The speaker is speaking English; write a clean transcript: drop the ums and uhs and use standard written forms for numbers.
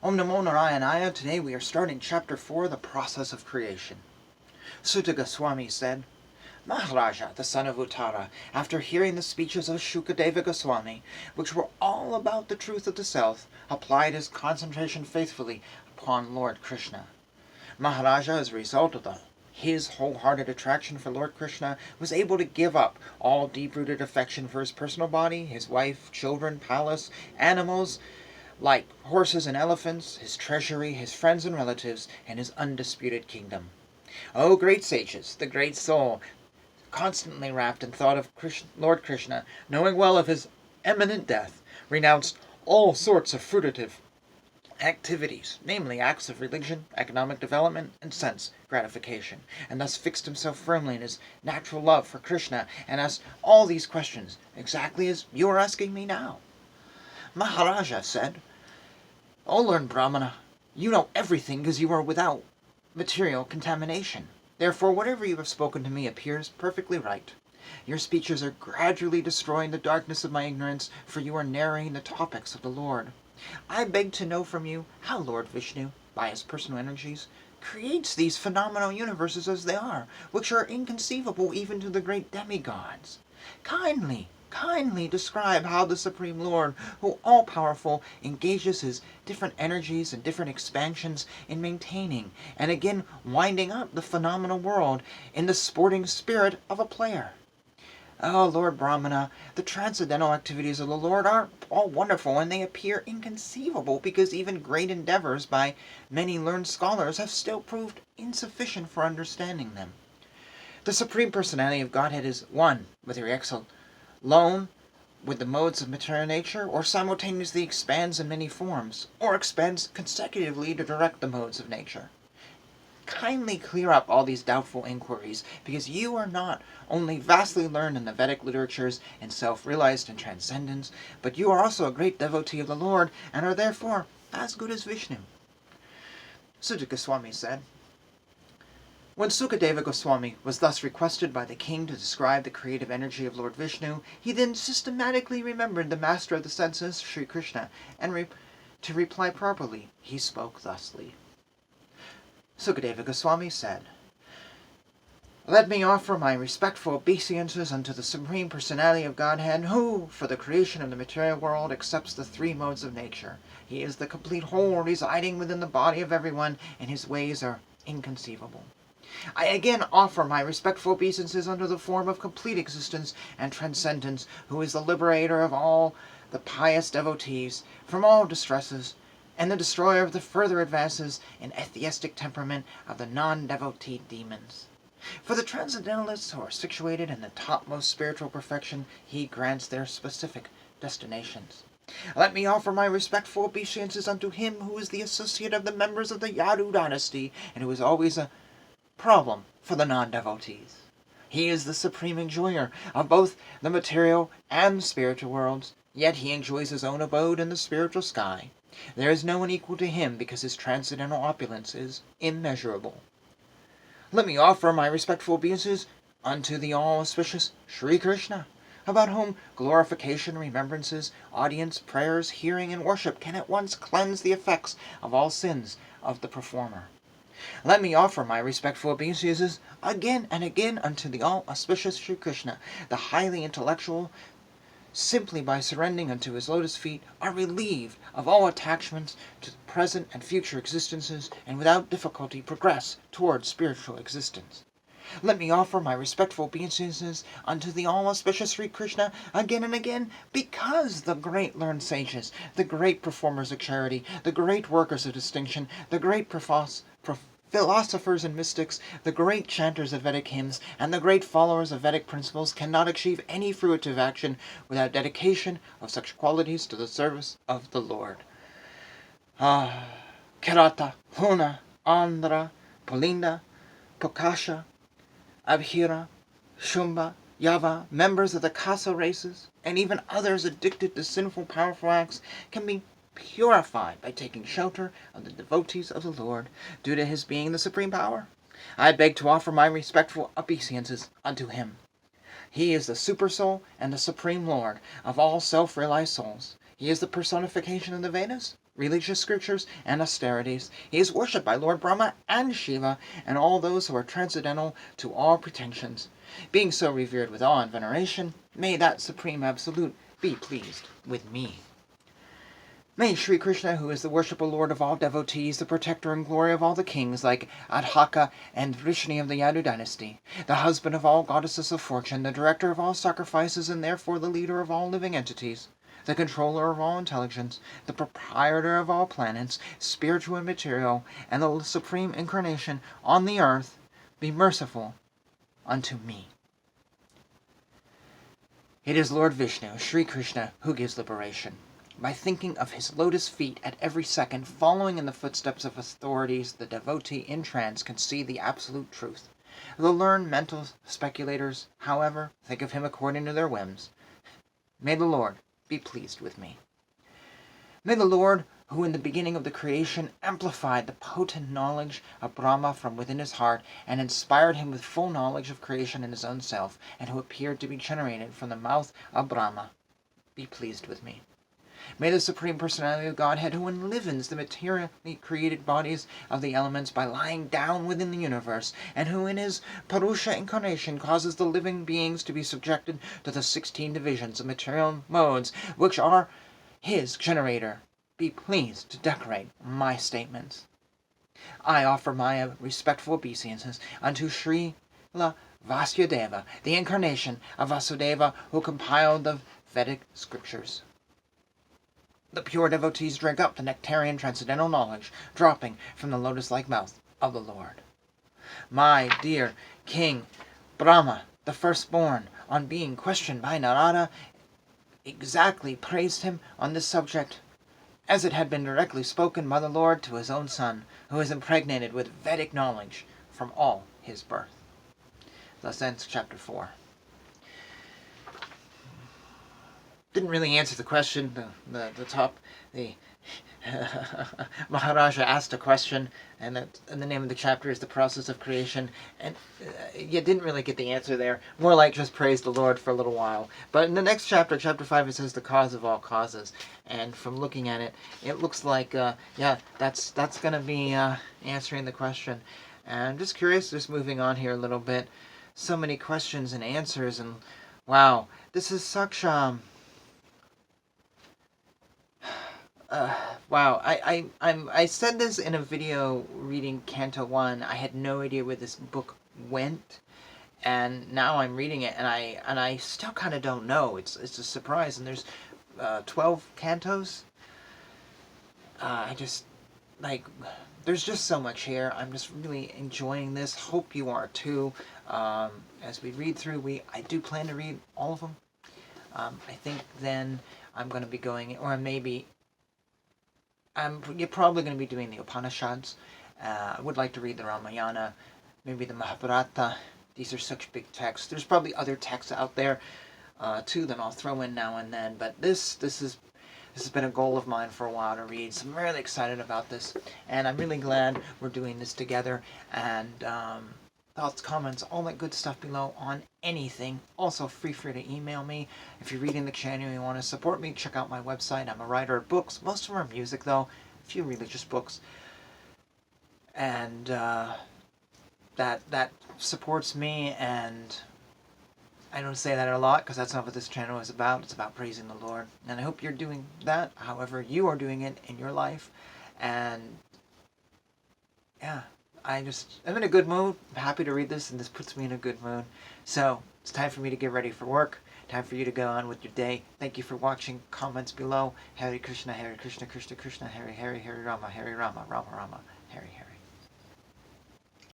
Om Namo Narayanaya. Today we are starting Chapter 4, The Process of Creation. Sutta Goswami said, Maharaja, the son of Uttara, after hearing the speeches of Shukadeva Goswami, which were all about the truth of the self, applied his concentration faithfully upon Lord Krishna. Maharaja, as a result of his wholehearted attraction for Lord Krishna, was able to give up all deep-rooted affection for his personal body, his wife, children, palace, animals, like horses and elephants, his treasury, his friends and relatives, and his undisputed kingdom. O great sages, the great soul, constantly wrapped in thought of Lord Krishna, knowing well of his imminent death, renounced all sorts of fruitive activities, namely acts of religion, economic development, and sense gratification, and thus fixed himself firmly in his natural love for Krishna, and asked all these questions, exactly as you are asking me now. Maharaja said, O learned Brahmana, you know everything because you are without material contamination. Therefore, whatever you have spoken to me appears perfectly right. Your speeches are gradually destroying the darkness of my ignorance, for you are narrating the topics of the Lord. I beg to know from you how Lord Vishnu, by his personal energies, creates these phenomenal universes as they are, which are inconceivable even to the great demigods. Kindly describe how the Supreme Lord, who all-powerful, engages his different energies and different expansions in maintaining and again winding up the phenomenal world in the sporting spirit of a player. Oh, Lord Brahmana, the transcendental activities of the Lord are all wonderful, and they appear inconceivable because even great endeavors by many learned scholars have still proved insufficient for understanding them. The Supreme Personality of Godhead is one, whether he acts alone with the modes of material nature, or simultaneously expands in many forms, or expands consecutively to direct the modes of nature. Kindly clear up all these doubtful inquiries, because you are not only vastly learned in the Vedic literatures and self-realized in transcendence, but you are also a great devotee of the Lord, and are therefore as good as Vishnu. Sutta Goswami said, when Sukadeva Goswami was thus requested by the king to describe the creative energy of Lord Vishnu, he then systematically remembered the master of the senses, Sri Krishna, and to reply properly, he spoke thusly. Sukadeva Goswami said, Let me offer my respectful obeisances unto the Supreme Personality of Godhead, who, for the creation of the material world, accepts the three modes of nature. He is the complete whole residing within the body of everyone, and his ways are inconceivable. I again offer my respectful obeisances under the form of complete existence and transcendence, who is the liberator of all the pious devotees from all distresses, and the destroyer of the further advances in atheistic temperament of the non-devotee demons. For the transcendentalists who are situated in the topmost spiritual perfection, he grants their specific destinations. Let me offer my respectful obeisances unto him who is the associate of the members of the Yadu dynasty, and who is always a problem for the non-devotees. He is the supreme enjoyer of both the material and the spiritual worlds, yet he enjoys his own abode in the spiritual sky. There is no one equal to him because his transcendental opulence is immeasurable. Let me offer my respectful obeisances unto the all-auspicious Sri Krishna, about whom glorification, remembrances, audience, prayers, hearing, and worship can at once cleanse the effects of all sins of the performer. Let me offer my respectful obeisances again and again unto the all-auspicious Sri Krishna, the highly intellectual, simply by surrendering unto his lotus feet, are relieved of all attachments to the present and future existences, and without difficulty progress towards spiritual existence. Let me offer my respectful obeisances unto the all-auspicious Sri Krishna again and again, because the great learned sages, the great performers of charity, the great workers of distinction, the great philosophers and mystics, the great chanters of Vedic hymns, and the great followers of Vedic principles cannot achieve any fruitive action without dedication of such qualities to the service of the Lord. Kerata, Huna, Andhra, Pulinda, Pokasha, Abhira, Shumba, Yava, members of the Kasa races, and even others addicted to sinful powerful acts, can be purified by taking shelter of the devotees of the Lord, due to his being the supreme power. I beg to offer my respectful obeisances unto him. He is the Super-Soul and the Supreme Lord of all self-realized souls. He is the personification of the Vedas, religious scriptures, and austerities. He is worshipped by Lord Brahma and Shiva, and all those who are transcendental to all pretensions. Being so revered with awe and veneration, may that Supreme Absolute be pleased with me. May Sri Krishna, who is the worshipful Lord of all devotees, the protector and glory of all the kings, like Adhaka and Vrishni of the Yadu dynasty, the husband of all goddesses of fortune, the director of all sacrifices, and therefore the leader of all living entities, the controller of all intelligence, the proprietor of all planets, spiritual and material, and the supreme incarnation on the earth, be merciful unto me. It is Lord Vishnu, Sri Krishna, who gives liberation. By thinking of his lotus feet at every second, following in the footsteps of authorities, the devotee in trance can see the absolute truth. The learned mental speculators, however, think of him according to their whims. May the Lord be pleased with me. May the Lord, who in the beginning of the creation amplified the potent knowledge of Brahma from within his heart, and inspired him with full knowledge of creation in his own self, and who appeared to be generated from the mouth of Brahma, be pleased with me. May the Supreme Personality of Godhead, who enlivens the materially created bodies of the elements by lying down within the universe, and who in his Purusha incarnation causes the living beings to be subjected to the 16 divisions of material modes, which are his generator, be pleased to decorate my statements. I offer my respectful obeisances unto Srila Vasudeva, the incarnation of Vasudeva, who compiled the Vedic scriptures. The pure devotees drink up the nectarian transcendental knowledge dropping from the lotus-like mouth of the Lord. My dear King Brahma, the firstborn, on being questioned by Narada, exactly praised him on this subject, as it had been directly spoken by the Lord to his own son, who is impregnated with Vedic knowledge from all his birth. Thus ends chapter 4. Didn't really answer the question. The Maharaja asked a question, and the name of the chapter is The Process of Creation, and you didn't really get the answer there. More like just praise the Lord for a little while. But in the next chapter, chapter 5, it says the cause of all causes, and from looking at it, it looks like, that's going to be answering the question. And I'm just curious, just moving on here a little bit, so many questions and answers, and wow, this is such wow, I said this in a video reading Canto 1. I had no idea where this book went, and now I'm reading it, and I still kind of don't know. It's a surprise, and there's 12 cantos. I just, like, there's just so much here. I'm just really enjoying this. Hope you are too. As we read through, I do plan to read all of them. I think then I'm going to be going, or maybe you're probably going to be doing the Upanishads. I would like to read the Ramayana, maybe the Mahabharata. These are such big texts. There's probably other texts out there too that I'll throw in now and then. But this has been a goal of mine for a while to read. So I'm really excited about this, and I'm really glad we're doing this together. And thoughts, comments, all that good stuff below on anything. Also, feel free to email me. If you're reading the channel and you want to support me, check out my website. I'm a writer of books. Most of them are music, though. A few religious books. And that supports me, and I don't say that a lot because that's not what this channel is about. It's about praising the Lord. And I hope you're doing that, however you are doing it in your life. And yeah, I'm in a good mood. I'm happy to read this, and this puts me in a good mood. So it's time for me to get ready for work. Time for you to go on with your day. Thank you for watching. Comments below. Hare Krishna, Krishna Krishna, Hare Hare, Hare Rama, Rama Rama, Hare Hare.